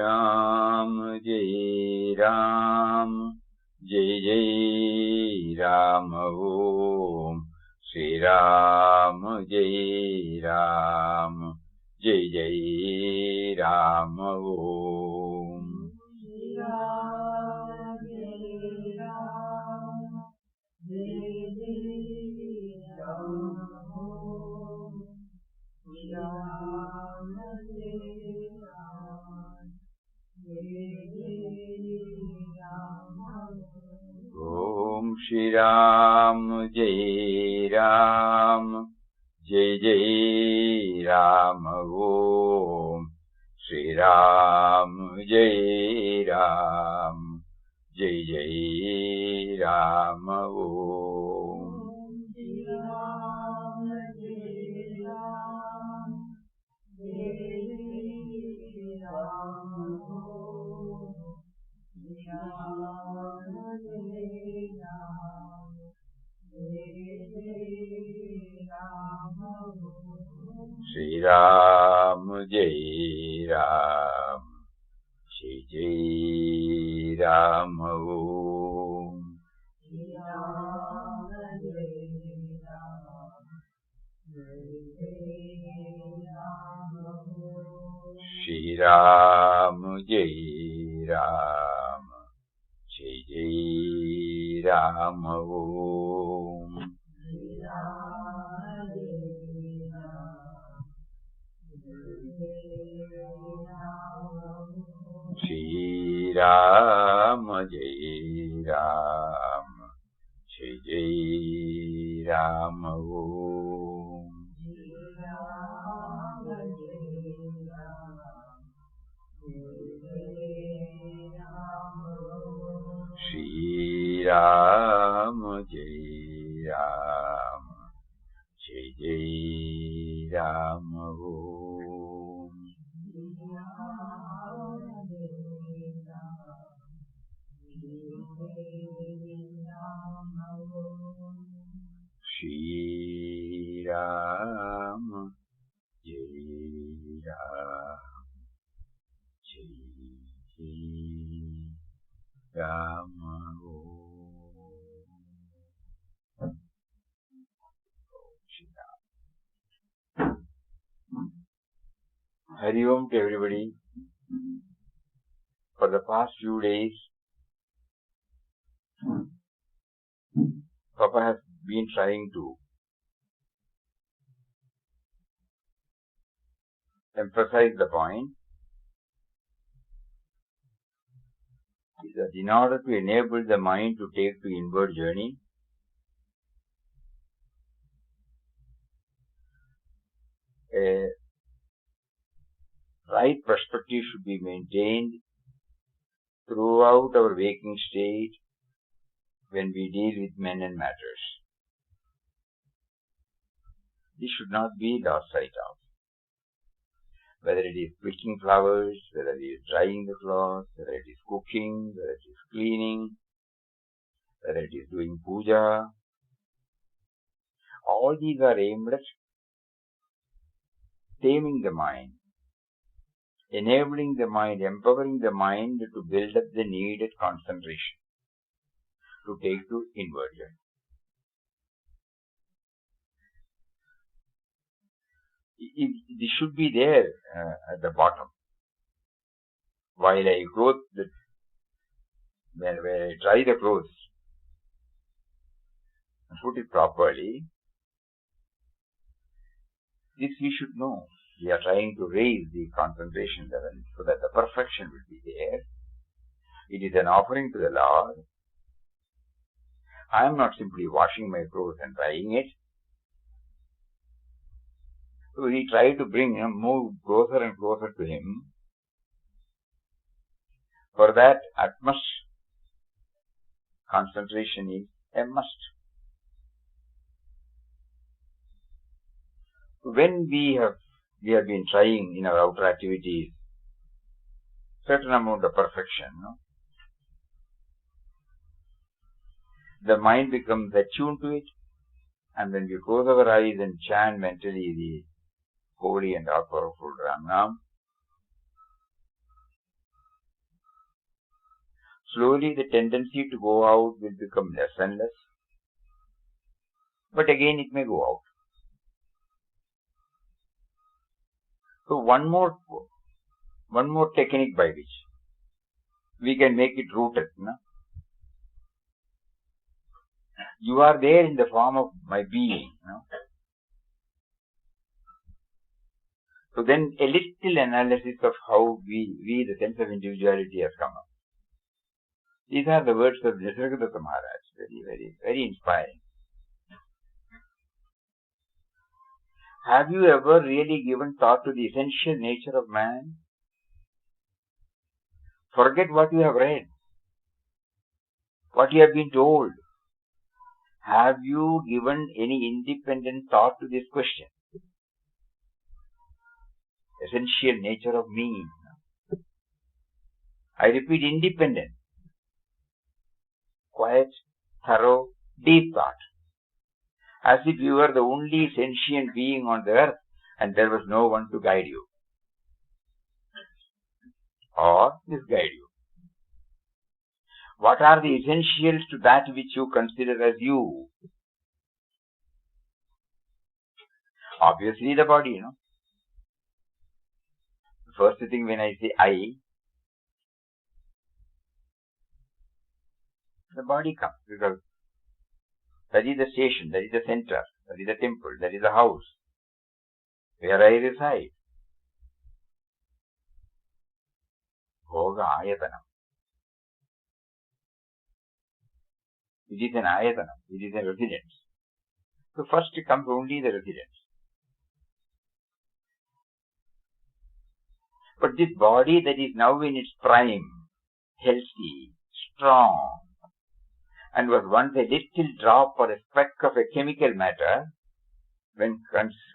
Ram, Jai Ram, Jai Jai Ram, Om Shri Ram, Jai Ram, Jai Jai Ram, Om Shri Ram, Jai Ram, Jai Jai Ram, Om Shri Ram, Jai Ram, Jai Jai Ram, Om Shri Ram, Jai Ram, Jai Jai Ram, Om Shri Ram, Jai Ram, Jai Jai Ram, Om Shri Ram, Jai Ram, Jai Jai Ram, Om Shri Ram, Jai Ram, Jai Jai Ram, Shri Ram, Jai Ram, Jai Jai Ram, Om Shri Ram, Jai Ram, Jai Jai Ram, Shri Ram, Jai Ram, Jai Jai Ram, Om Shri Ram, Jai Ram, Shri Ram, Jai Ram, Jai Jai Ram, Om Shri Ram, Jai Ram, Jai Jai Ram, Shri Ram, Jai Ram, Jai Jai Ram, Om Shri Ram, Jai Ram, Jai Jai Ram, Om Shri Ram. Hari Om to everybody. For the past few days, Papa has been trying to emphasize the point is that in order to enable the mind to take to inward journey, a right perspective should be maintained throughout our waking state when we deal with men and matters. This should not be lost sight of. Whether it is picking flowers, whether it is drying the cloth, whether it is cooking, whether it is cleaning, whether it is doing puja, all these are aimed at taming the mind, enabling the mind, empowering the mind to build up the needed concentration to take to inward journey. This should be there at the bottom. While I when I dry the clothes and put it properly, this we should know. We are trying to raise the concentration level so that the perfection will be there. It is an offering to the Lord. I am not simply washing my clothes and drying it. So we try to move closer and closer to Him. For that, utmost concentration is a must. When we have been trying in our outer activities certain amount of perfection, the mind becomes attuned to it, and when we close our eyes and chant mentally the holy and all-powerful Ram Nam, slowly the tendency to go out will become less and less. But again it may go out. So one more technique by which we can make it rooted. No? You are there in the form of my being. No? So then a little analysis of how we the sense of individuality has come up. These are the words of Shraddha Maharaj. Very, very, very inspiring. Have you ever really given thought to the essential nature of man? Forget what you have read, what you have been told. Have you given any independent thought to this question? Essential nature of me. I repeat, independent, quiet, thorough, deep thought. As if you were the only sentient being on the earth and there was no one to guide you or misguide you. What are the essentials to that which you consider as you? Obviously the body, The first thing when I say I, the body comes because that is the station, that is the center, that is the temple, that is the house where I reside. Bhoga ayatanam. It is an ayatanam, it is a residence. So first comes only the residence. But this body that is now in its prime, healthy, strong, and was once a little drop or a speck of a chemical matter, when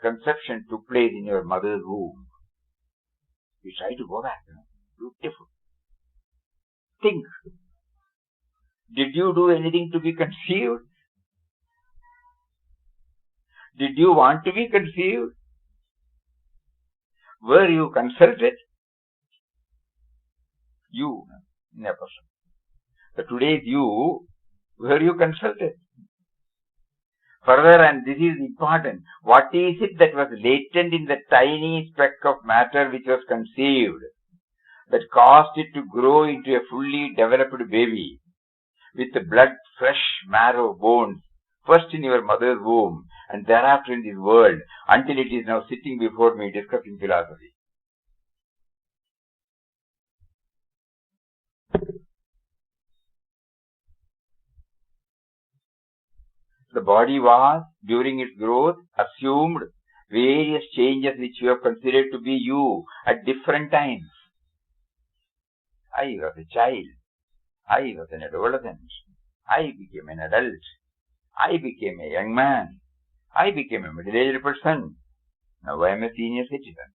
conception took place in your mother's womb, you try to go back. Beautiful. Think. Did you do anything to be conceived? Did you want to be conceived? Were you consulted? You, in a person. So today's you, were you consulted? Further, and this is important, what is it that was latent in the tiny speck of matter which was conceived, that caused it to grow into a fully developed baby, with the blood, flesh, marrow, bones, first in your mother's womb, and thereafter in this world, until it is now sitting before me discussing philosophy? The body was, during its growth, assumed various changes which you have considered to be you at different times. I was a child. I was an adolescent. I became an adult. I became a young man. I became a middle-aged person. Now I am a senior citizen.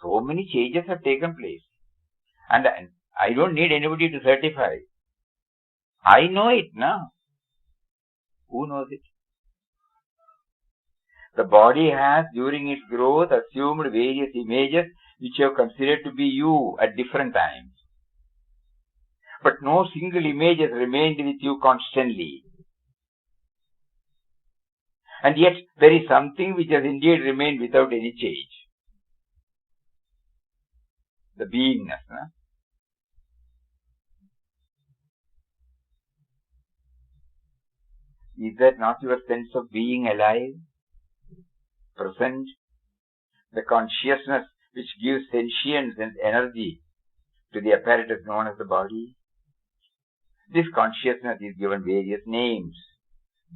So many changes have taken place. And I don't need anybody to certify. I know it now. Who knows it? The body has, during its growth, assumed various images which you have considered to be you at different times. But no single image has remained with you constantly. And yet, there is something which has indeed remained without any change. The beingness. Is that not your sense of being alive, present, the consciousness which gives sentience and energy to the apparatus known as the body? This consciousness is given various names: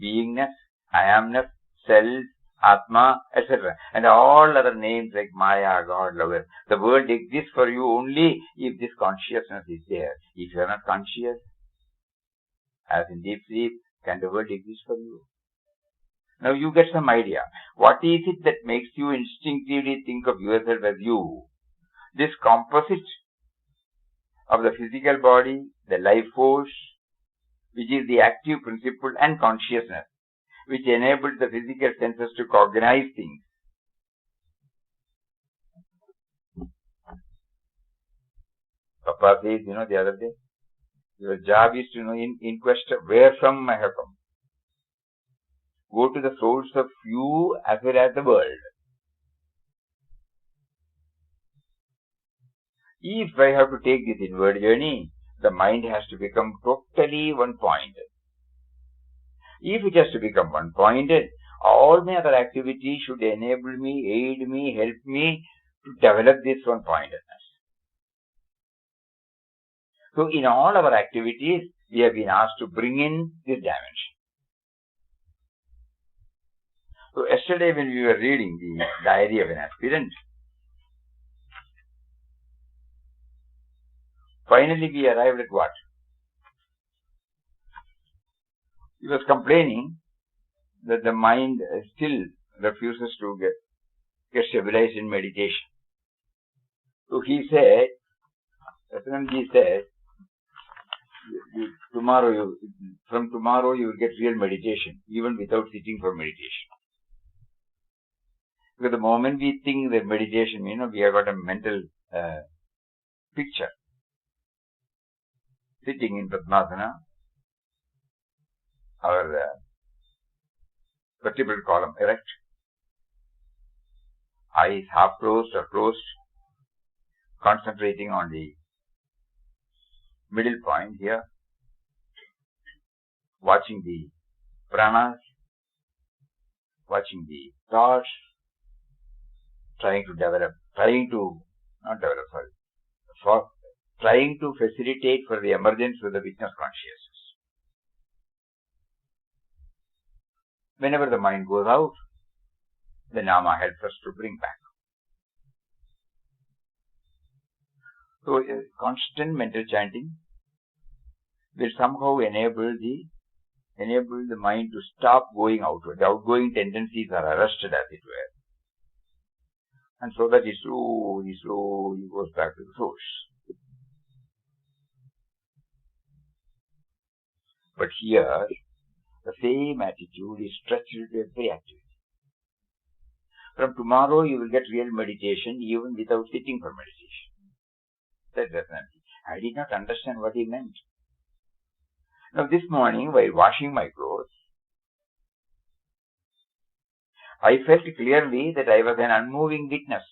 beingness, I amness, self, Atma, etc. And all other names like Maya, God, lover. The world exists for you only if this consciousness is there. If you are not conscious, as in deep sleep, can the world exist for you? Now you get some idea. What is it that makes you instinctively think of yourself as you? This composite of the physical body, the life force, which is the active principle, and consciousness, which enables the physical senses to cognize things. Papa says, the other day, your job is to in quest of where from I have come. Go to the source of you as well as the world. If I have to take this inward journey, the mind has to become totally one-pointed. If it has to become one-pointed, all my other activities should enable me, aid me, help me to develop this one-pointedness. So in all our activities, we have been asked to bring in this dimension. So yesterday when we were reading the diary of an aspirant, finally we arrived at what? He was complaining that the mind still refuses to get stabilized in meditation. So he said, Satsang said, from tomorrow you will get real meditation, even without sitting for meditation. Because the moment we think that meditation, we have got a mental picture. Sitting in Padmasana, our vertebral column erect, eyes half closed or closed, concentrating on the middle point here, watching the pranas, watching the thoughts, trying to facilitate for the emergence of the witness consciousness. Whenever the mind goes out, the Nama helps us to bring back. So constant mental chanting will somehow enable the mind to stop going outward. The outgoing tendencies are arrested, as it were. And so that it slowly goes back to the source. But here, the same attitude is stretched to every activity. From tomorrow you will get real meditation even without sitting for meditation. That's definitely. I did not understand what he meant. Now this morning, while washing my clothes, I felt clearly that I was an unmoving witness,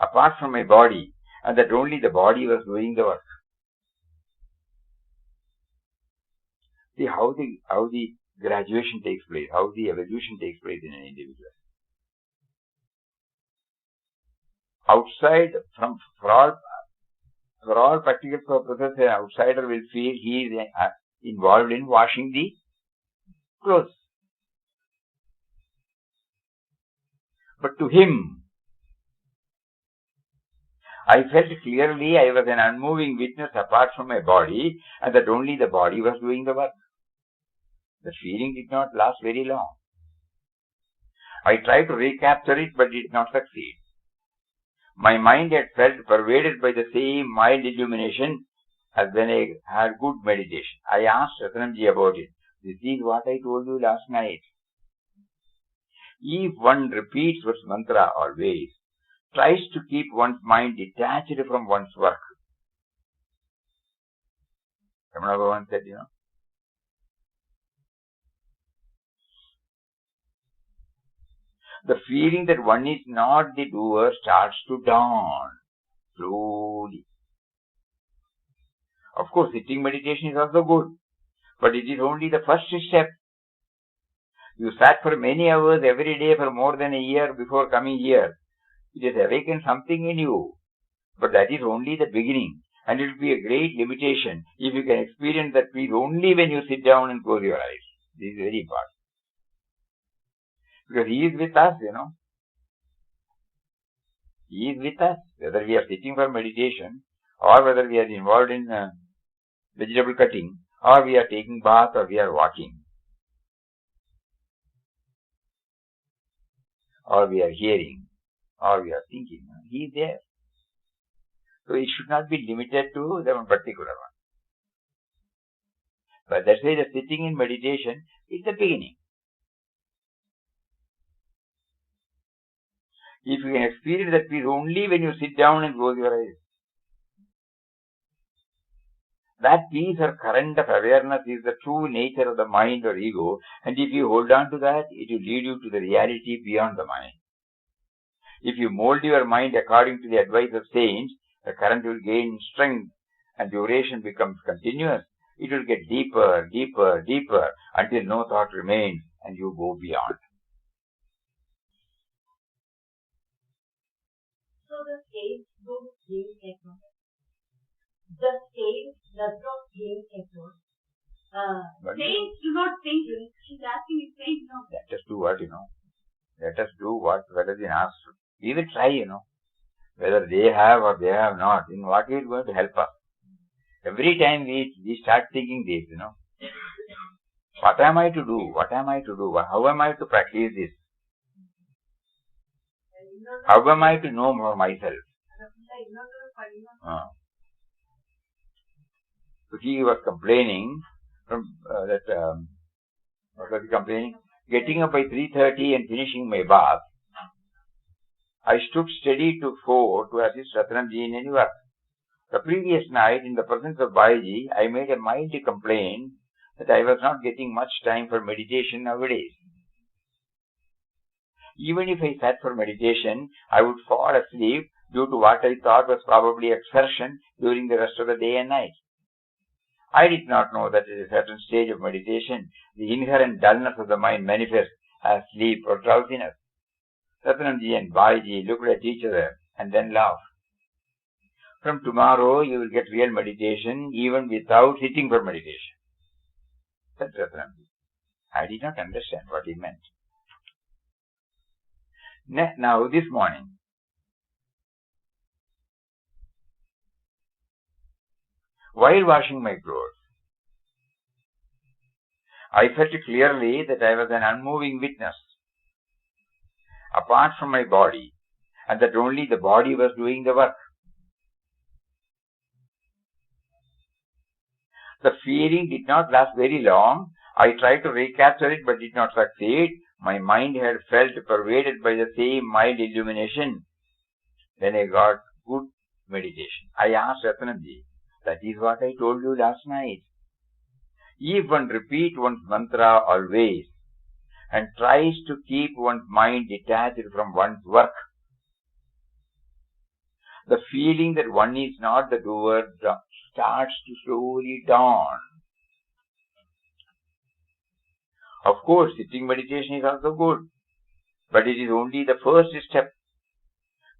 apart from my body, and that only the body was doing the work. See how the graduation takes place, how the evolution takes place in an individual. Outside, for all practical purposes, an outsider will feel he is involved in washing the clothes. But to him, I felt clearly I was an unmoving witness apart from my body, and that only the body was doing the work. The feeling did not last very long. I tried to recapture it, but did not succeed. My mind had felt pervaded by the same mild illumination as when I had good meditation. I asked Satsang about it. This is what I told you last night. If one repeats one's mantra always, tries to keep one's mind detached from one's work. Ramana Bhavan said, the feeling that one is not the doer starts to dawn slowly. Of course, sitting meditation is also good, but it is only the first step. You sat for many hours every day for more than a year before coming here. It has awakened something in you, but that is only the beginning, and it will be a great limitation if you can experience that peace only when you sit down and close your eyes. This is very important. Because he is with us, He is with us. Whether we are sitting for meditation, or whether we are involved in vegetable cutting, or we are taking bath, or we are walking, or we are hearing, or we are thinking, he is there. So it should not be limited to the one particular one. But that's why the sitting in meditation is the beginning. If you can experience that peace only when you sit down and close your eyes, That peace or current of awareness is the true nature of the mind or ego, and if you hold on to that, it will lead you to the reality beyond the mind. If you mold your mind according to the advice of saints, the current will gain strength and duration becomes continuous. It will get deeper, deeper, deeper until no thought remains and you go beyond. So the sage don't gain effort. The sage does not gain effort. Saints do not think. She's asking if saints know. Let us do what, Let us do what has been asked. We will try, whether they have or they have not. In what is going to help us? Every time we start thinking this, what am I to do? What am I to do? How am I to practice this? How am I to know more myself? So he was complaining from what was he complaining? Getting up by 3:30 and finishing my bath, I stood steady to 4 to assist Ratnamji in any work. The previous night, in the presence of Baiji, I made a mild complaint that I was not getting much time for meditation nowadays. Even if I sat for meditation, I would fall asleep due to what I thought was probably exertion during the rest of the day and night. I did not know that at a certain stage of meditation, the inherent dullness of the mind manifests as sleep or drowsiness. Ratnamji and Baiji looked at each other and then laughed. From tomorrow, you will get real meditation even without sitting for meditation, said Ratnamji. I did not understand what he meant. Now, this morning, while washing my clothes, I felt clearly that I was an unmoving witness, apart from my body, and that only the body was doing the work. The feeling did not last very long. I tried to recapture it but did not succeed. My mind had felt pervaded by the same mild illumination. Then I got good meditation. I asked Ratnamji, that is what I told you last night. If one repeats one's mantra always and tries to keep one's mind detached from one's work, the feeling that one is not the doer starts to slowly dawn. Of course, sitting meditation is also good, but it is only the first step.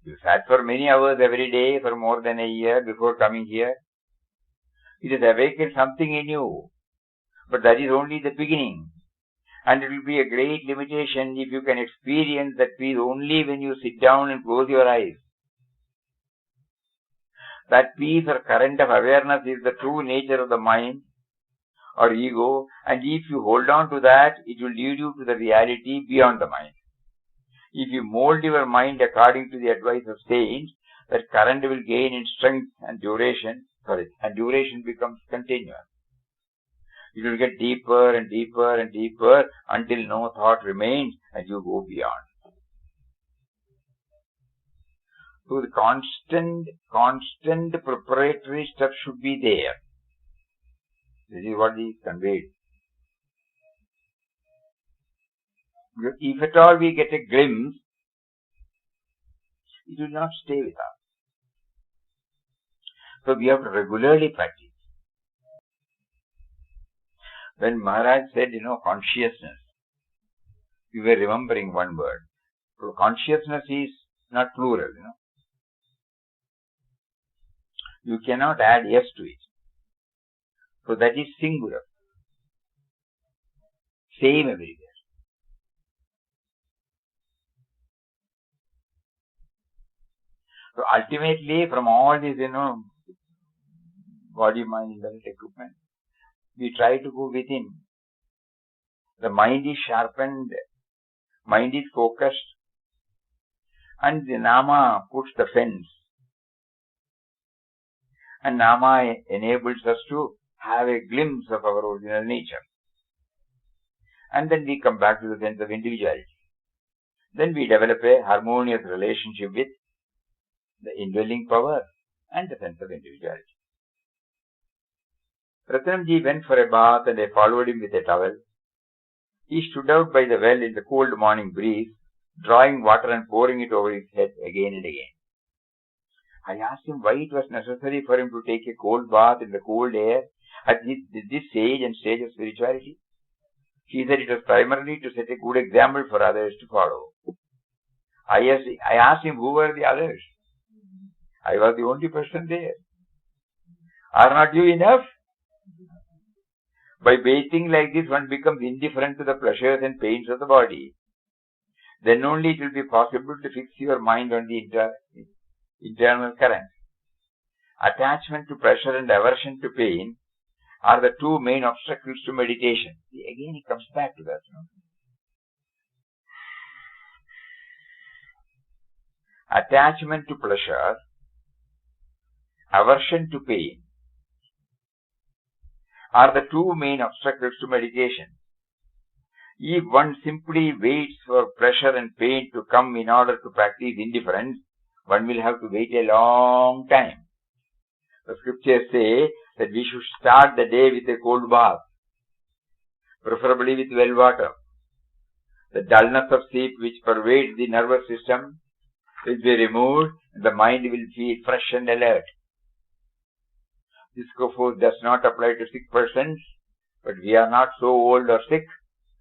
You sat for many hours every day for more than a year before coming here. It has awakened something in you, but that is only the beginning. And it will be a great limitation if you can experience that peace only when you sit down and close your eyes. That peace or current of awareness is the true nature of the mind or ego, and if you hold on to that, it will lead you to the reality beyond the mind. If you mold your mind according to the advice of saints, that current will gain in strength and duration, and duration becomes continuous. It will get deeper and deeper and deeper until no thought remains and you go beyond. So the constant preparatory step should be there. This is what is conveyed. If at all we get a glimpse, it will not stay with us. So we have to regularly practice. When Maharaj said, consciousness, we were remembering one word. So consciousness is not plural, You cannot add S to it. So that is singular. Same everywhere. So ultimately, from all these, body, mind, intellect, equipment, we try to go within. The mind is sharpened, mind is focused, and the Nama puts the fence. And Nama enables us to have a glimpse of our original nature. And then we come back to the sense of individuality. Then we develop a harmonious relationship with the indwelling power and the sense of individuality. Ratnamji went for a bath and I followed him with a towel. He stood out by the well in the cold morning breeze, drawing water and pouring it over his head again and again. I asked him why it was necessary for him to take a cold bath in the cold air at this age and stage of spirituality. He said it was primarily to set a good example for others to follow. I asked him who were the others. I was the only person there. Are not you enough? By bathing like this, one becomes indifferent to the pleasures and pains of the body. Then only it will be possible to fix your mind on the internal current. Attachment to pleasure and aversion to pain are the two main obstacles to meditation. See, again he comes back to that. Attachment to pleasure, aversion to pain are the two main obstacles to meditation. If one simply waits for pleasure and pain to come in order to practice indifference, one will have to wait a long time. The scriptures say that we should start the day with a cold bath, preferably with well water. The dullness of sleep which pervades the nervous system will be removed and the mind will feel fresh and alert. This force does not apply to sick persons, but we are not so old or sick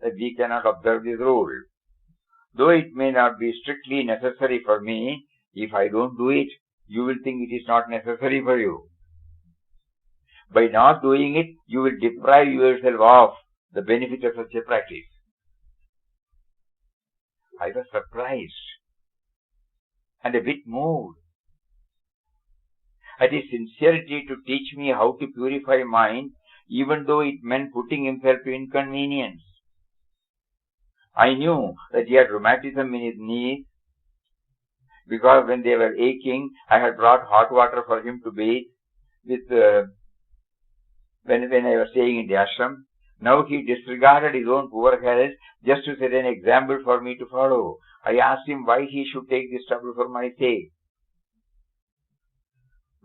that we cannot observe this rule. Though it may not be strictly necessary for me, if I don't do it, you will think it is not necessary for you. By not doing it, you will deprive yourself of the benefit of such a practice. I was surprised and a bit moved at his sincerity to teach me how to purify mind, even though it meant putting himself to inconvenience. I knew that he had rheumatism in his knees, because when they were aching, I had brought hot water for him to bathe with when I was staying in the ashram. Now he disregarded his own poor health just to set an example for me to follow. I asked him why he should take this trouble for my sake.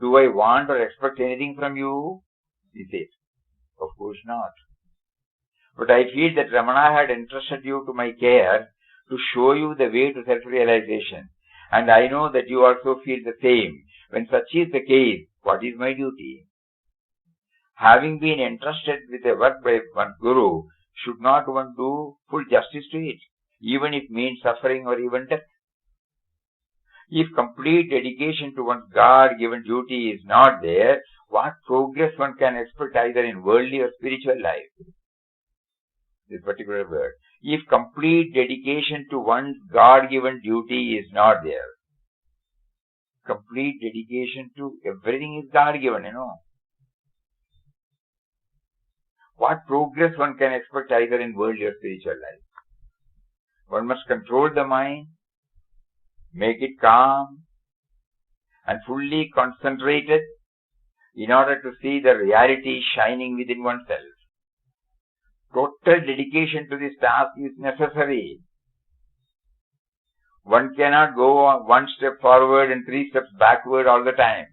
Do I want or expect anything from you? He said. Of course not. But I feel that Ramana had entrusted you to my care to show you the way to self-realization. And I know that you also feel the same. When such is the case, what is my duty? Having been entrusted with a work by one guru, should not one do full justice to it, even if it means suffering or even death? If complete dedication to one's God-given duty is not there, what progress one can expect either in worldly or spiritual life? This particular word. If complete dedication to one's God-given duty is not there, complete dedication to everything is God-given, What progress one can expect either in worldly or spiritual life? One must control the mind, make it calm and fully concentrated in order to see the reality shining within oneself. Total dedication to this task is necessary. One cannot go one step forward and 3 steps backward all the time.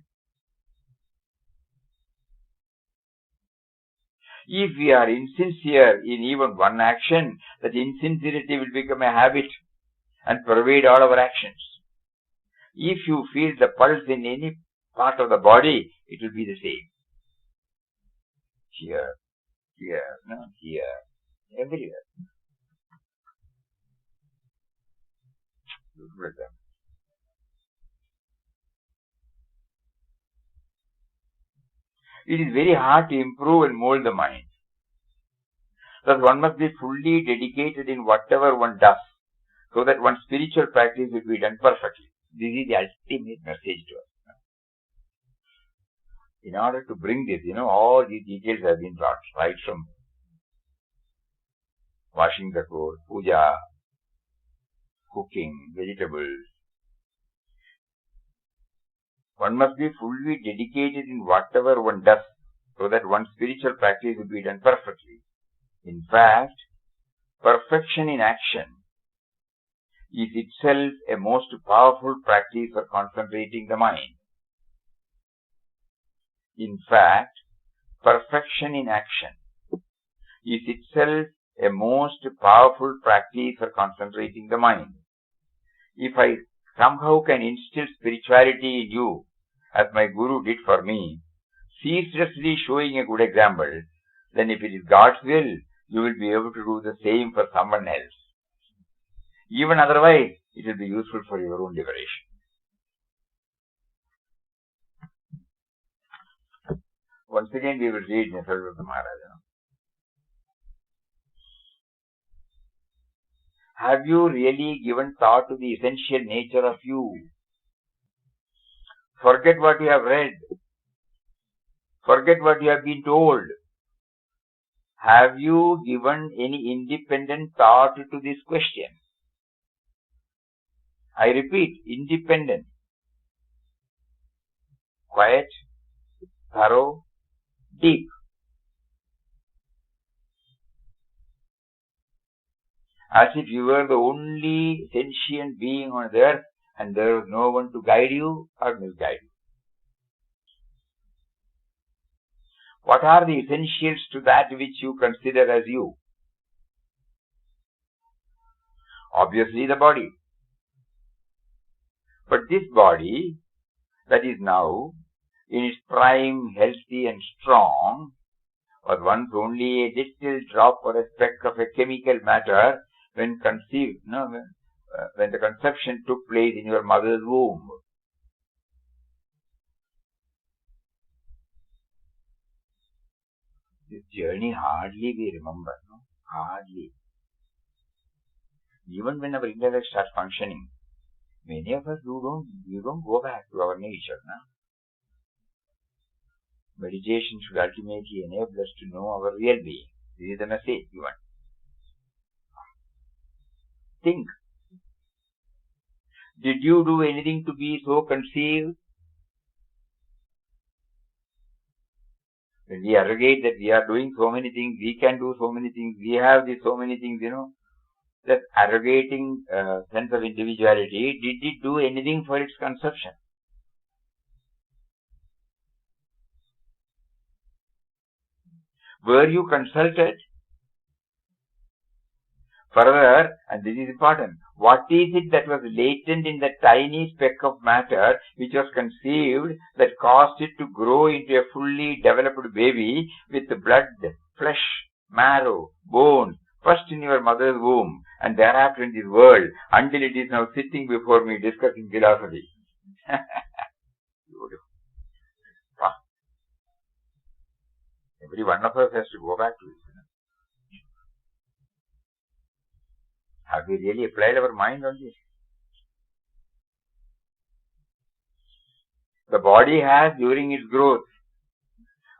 If we are insincere in even one action, that insincerity will become a habit and pervade all our actions. If you feel the pulse in any part of the body, it will be the same. Here, everywhere. It is very hard to improve and mold the mind. Thus one must be fully dedicated in whatever one does, so that one's spiritual practice will be done perfectly. This is the ultimate message to us. In order to bring this, all these details have been brought right from washing the clothes, puja, cooking, vegetables. One must be fully dedicated in whatever one does, so that one's spiritual practice will be done perfectly. In fact, perfection in action is itself a most powerful practice for concentrating the mind. In fact, perfection in action is itself a most powerful practice for concentrating the mind. If I somehow can instill spirituality in you, as my Guru did for me, ceaselessly showing a good example, then if it is God's will, you will be able to do the same for someone else. Even otherwise, it will be useful for your own liberation. Once again, we will read Nisarga Maharaja. Have you really given thought to the essential nature of you? Forget what you have read. Forget what you have been told. Have you given any independent thought to this question? I repeat, independent, quiet, thorough, deep. As if you were the only sentient being on the earth and there was no one to guide you or misguide you. What are the essentials to that which you consider as you? Obviously the body. But this body that is now in its prime, healthy and strong, was once only a little drop or a speck of a chemical matter when conceived, when the conception took place in your mother's womb. This journey hardly we remember, hardly. Even when our intellect starts functioning, many of us you don't go back to our nature. Meditation should ultimately enable us to know our real being. This is the message given. Think. Did you do anything to be so conceived? When we arrogate that we are doing so many things, we can do so many things, we have these so many things, that arrogating sense of individuality, did it do anything for its conception? Were you consulted? Further, and this is important, what is it that was latent in that tiny speck of matter which was conceived that caused it to grow into a fully developed baby with blood, flesh, marrow, bones, first in your mother's womb and thereafter in this world until it is now sitting before me discussing philosophy? Beautiful. Wow. Every one of us has to go back to this. Have we really applied our mind on this? The body has, during its growth,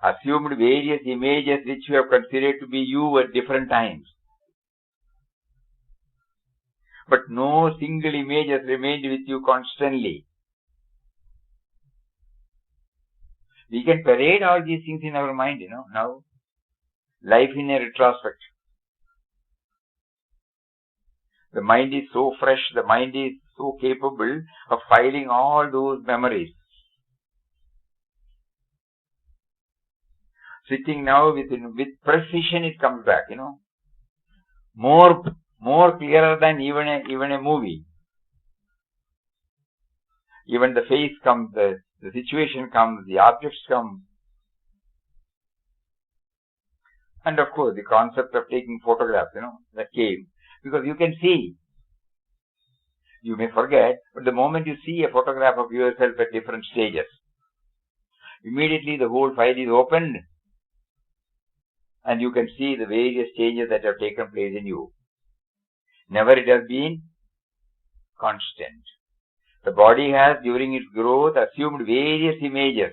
assumed various images which you have considered to be you at different times. But no single image has remained with you constantly. We can parade all these things in our mind, now. Life in a retrospect. The mind is so fresh, the mind is so capable of filing all those memories. Sitting now with precision it comes back, more clearer than even a movie. Even the face comes, the situation comes, the objects come. And of course the concept of taking photographs, that came. Because you can see. You may forget, but the moment you see a photograph of yourself at different stages, immediately the whole file is opened and you can see the various changes that have taken place in you. Never it has been constant. The body has, during its growth, assumed various images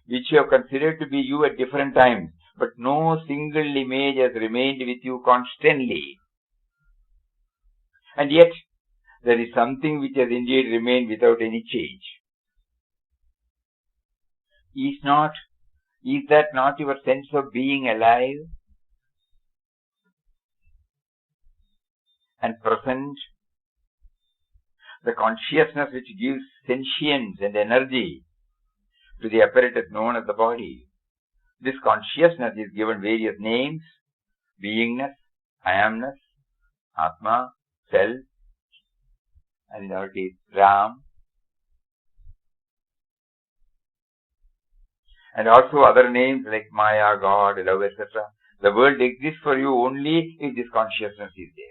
which you have considered to be you at different times, but no single image has remained with you constantly. And yet, there is something which has indeed remained without any change. Is that not your sense of being alive and present? The consciousness which gives sentience and energy to the apparatus known as the body. This consciousness is given various names: beingness, I amness, Atma, self, and in our case, Ram, and also other names like Maya, God, love, etc. The world exists for you only if this consciousness is there.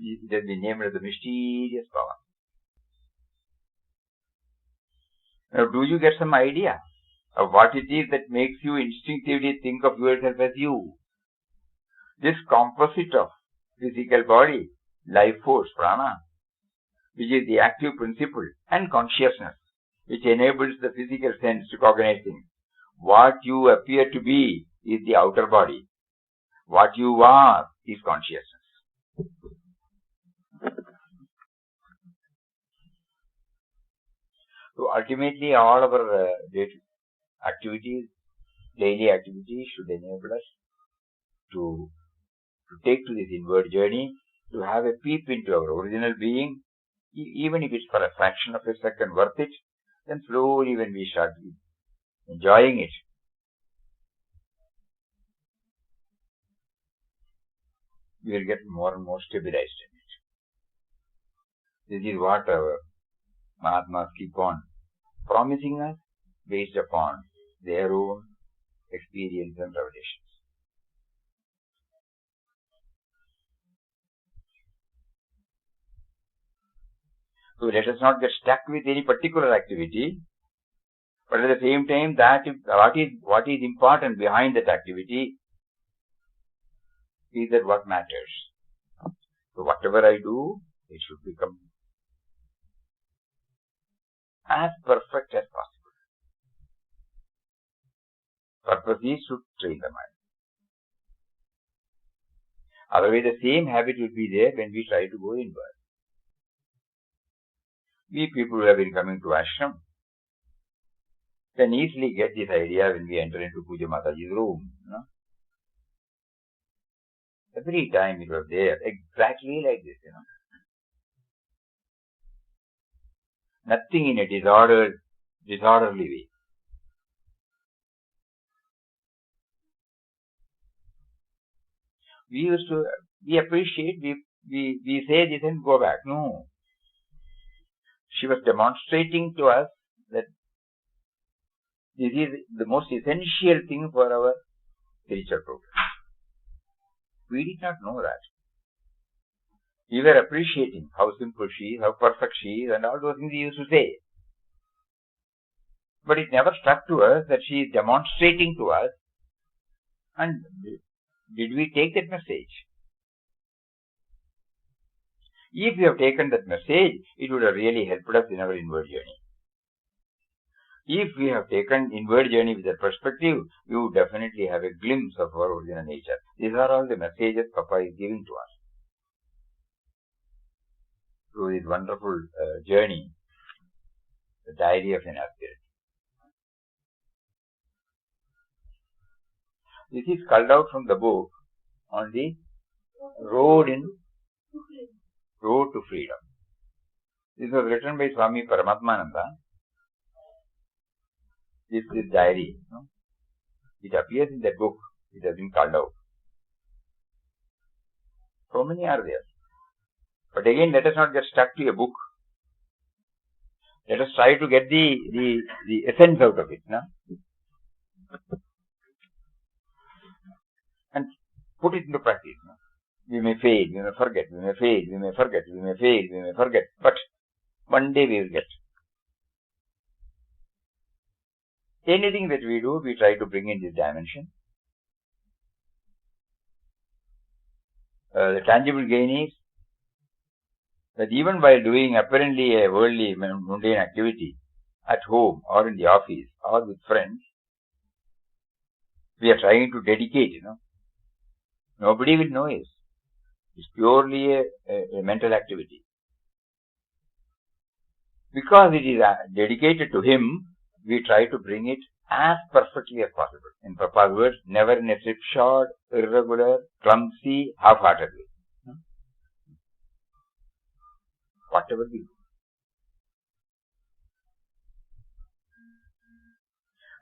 It has been named as the mysterious power. Now, do you get some idea of what it is that makes you instinctively think of yourself as you? This composite of physical body, life force, prana, which is the active principle, and consciousness, which enables the physical sense to cognize things. What you appear to be is the outer body. What you are is consciousness. So ultimately, all our daily activities should enable us to take to this inward journey, to have a peep into our original being, even if it's for a fraction of a second worth it. Then slowly, when we start enjoying it, we will get more and more stabilized in it. This is what our Mahatmas keep on promising us based upon their own experience and revelations. So let us not get stuck with any particular activity, but at the same time, what is important behind that activity is that what matters. So whatever I do, it should become as perfect as possible. Purpose is to train the mind. Otherwise, the same habit will be there when we try to go inward. We people who have been coming to ashram can easily get this idea when we enter into Pujya Mataji's room. Every time it was there, exactly like this. Nothing in a disorderly way. We appreciate, we say this and go back. No. She was demonstrating to us that this is the most essential thing for our spiritual progress. We did not know that. We were appreciating how simple she is, how perfect she is, and all those things we used to say. But it never struck to us that she is demonstrating to us. And did we take that message? If we have taken that message, it would have really helped us in our inward journey. If we have taken inward journey with that perspective, we would definitely have a glimpse of our original nature. These are all the messages Papa is giving to us through this wonderful journey, the diary of an aspirant. This is culled out from the book on the road to freedom. This was written by Swami Paramatmananda. This diary, it appears in that book. It has been culled out. So many are there. But again, let us not get stuck to a book. Let us try to get the essence out of it. And put it into practice. We may fail, we may forget, we may fail, we may forget, we may fail, we may forget. But one day we will get. Anything that we do, we try to bring in this dimension. The tangible gain is that even while doing apparently a worldly, mundane activity at home or in the office or with friends, we are trying to dedicate, Nobody will know it. It's purely a mental activity. Because it is dedicated to him, we try to bring it as perfectly as possible. In Papa's words, never in a slipshod, irregular, clumsy, half-hearted way. Whatever we do.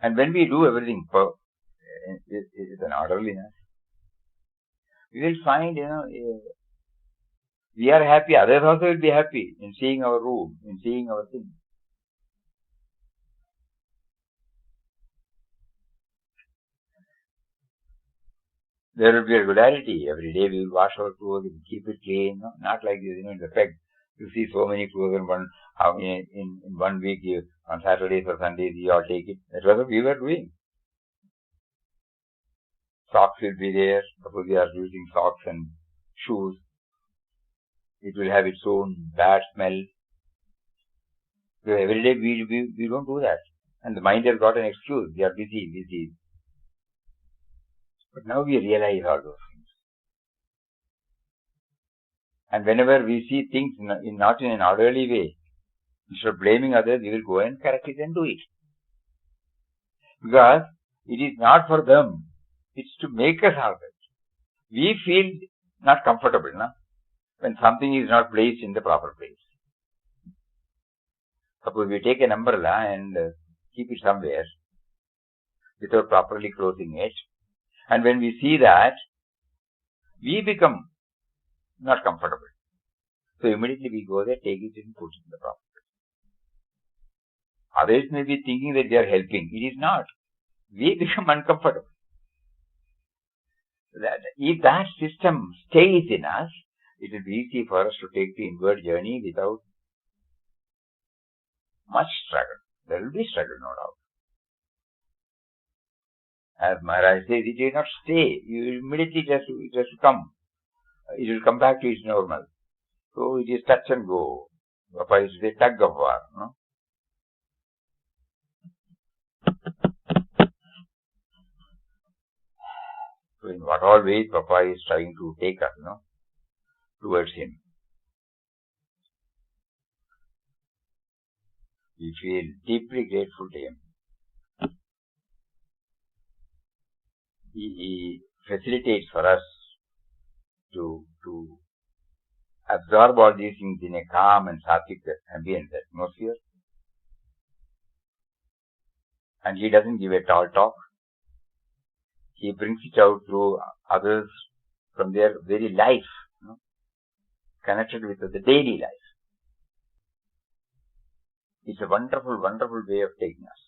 And when we do everything with an orderliness, we will find, we are happy. Others also will be happy in seeing our room, in seeing our things. There will be a regularity. Every day we will wash our clothes, we will keep it clean. No? Not like this, in the fact, you see so many clothes in one week, on Saturdays or Sundays, you all take it. That was what we were doing. Socks will be there. Suppose we are using socks and shoes. It will have its own bad smell. So every day we don't do that. And the mind has got an excuse. We are busy. But now we realize all those things. And whenever we see things not in an orderly way, instead of blaming others, we will go and correct it and do it. Because it is not for them. It's to make us ordered. We feel not comfortable, when something is not placed in the proper place. Suppose we take an umbrella and keep it somewhere without properly closing it. And when we see that, we become not comfortable. So immediately we go there, take it and put it in the proper place. Others may be thinking that they are helping. It is not. We become uncomfortable. If that system stays in us, it will be easy for us to take the inward journey without much struggle. There will be struggle, no doubt. As Maharaj says, it will not stay. You immediately just come. It will come back to its normal. So it is touch and go. Papa used to say tug of war. No? So in what all ways Papa is trying to take us, towards him. We feel deeply grateful to him. He facilitates for us to absorb all these things in a calm and sattvic ambient atmosphere. And he doesn't give a tall talk. He brings it out through others from their very life, connected with the daily life. It's a wonderful, wonderful way of taking us.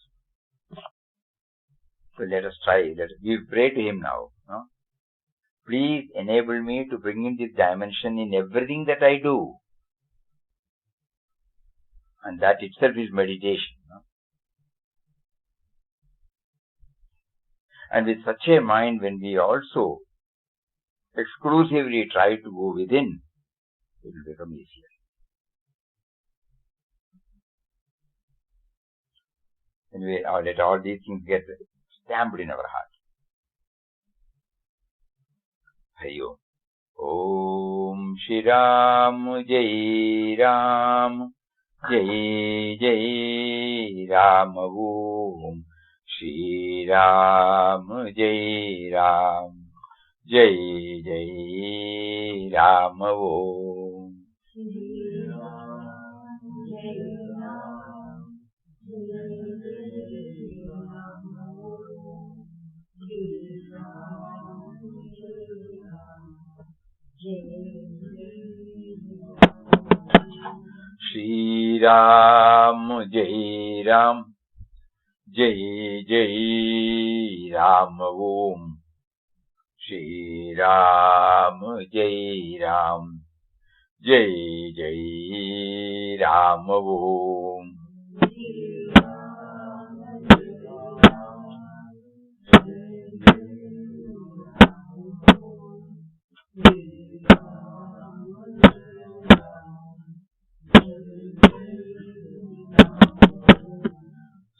So let us try. We pray to him now. Please enable me to bring in this dimension in everything that I do. And that itself is meditation. And with such a mind, when we also exclusively try to go within, it will become easier. Anyway, let all these things get stamped in our heart. Hayo. Om Shri Ram Jai Ram Jai Jai Ram Om Shri Ram Jai Ram Jai Jai Ram Om Shri Ram Jai Ram Shri Ram Jai Ram Jai Jai Ram Om Shri Ram Jai Ram Jai Jai Ram Om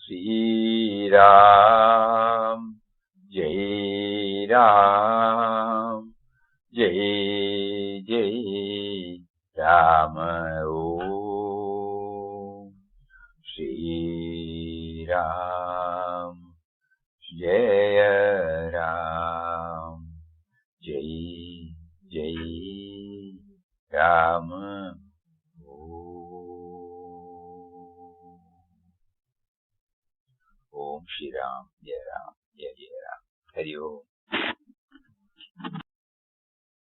Shri Ram Jai Ram Jai Jai Ram Om Shri Ram Jai Ram Jai Jai Ram Om Om Shri Ram, Jai Ram, Jai Jai Ram. Hari Om.